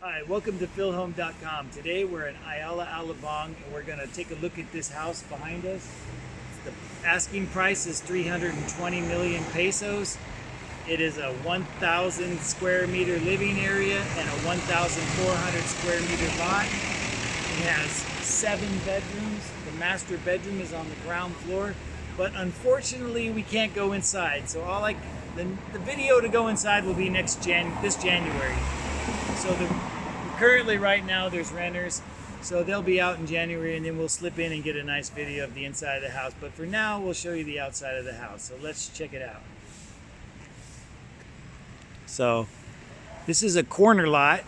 Hi, welcome to PhilHome.com. Today we're in Ayala Alabang and we're going to take a look at this house behind us. The asking price is 320 million pesos. It is a 1,000 square meter living area and a 1,400 square meter lot. It has 7 bedrooms. The master bedroom is on the ground floor, but unfortunately we can't go inside. So the video to go inside will be this January. So currently right now there's renters, so they'll be out in January, and then we'll slip in and get a nice video of the inside of the house. But for now, we'll show you the outside of the house. So let's check it out. So this is a corner lot.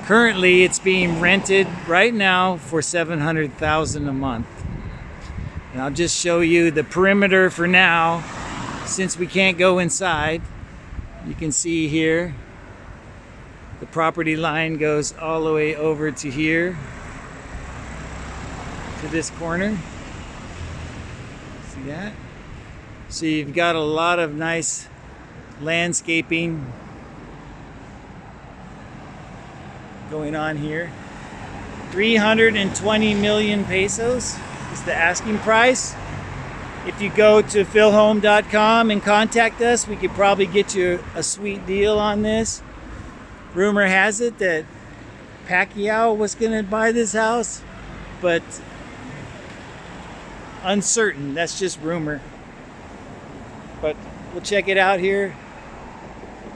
Currently it's being rented right now for $700,000 a month. And I'll just show you the perimeter for now, since we can't go inside. You can see here the property line goes all the way over to here, to this corner. See that? So you've got a lot of nice landscaping going on here. 320 million pesos is the asking price. If you go to PhilHome.com and contact us, we could probably get you a sweet deal on this. Rumor has it that Pacquiao was going to buy this house, but uncertain. That's just rumor. But we'll check it out here.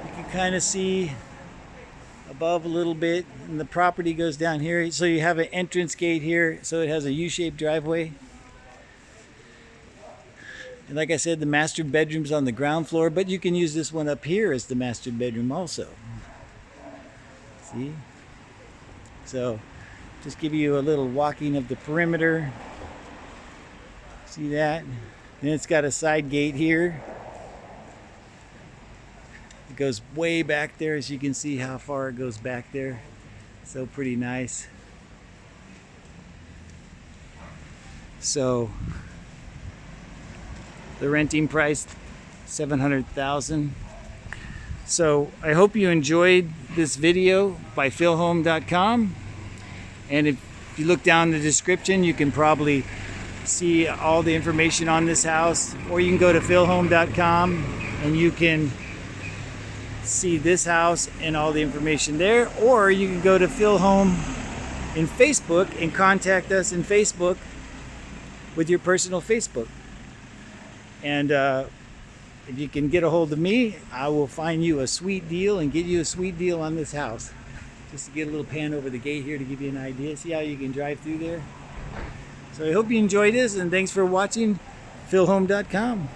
You can kind of see above a little bit, and the property goes down here. So you have an entrance gate here, so it has a U-shaped driveway. And like I said, the master bedroom's on the ground floor, but you can use this one up here as the master bedroom also. See? So just give you a little walking of the perimeter. See that? Then it's got a side gate here. It goes way back there, as you can see how far it goes back there. So pretty nice. So the renting price, $700,000. So I hope you enjoyed this video by PhilHome.com. And if you look down in the description, you can probably see all the information on this house, or you can go to PhilHome.com and you can see this house and all the information there, or you can go to PhilHome in Facebook and contact us in Facebook with your personal Facebook. And if you can get a hold of me, I will find you a sweet deal and get you a sweet deal on this house. Just to get a little pan over the gate here to give you an idea. See how you can drive through there? So I hope you enjoyed this, and thanks for watching PhilHome.com.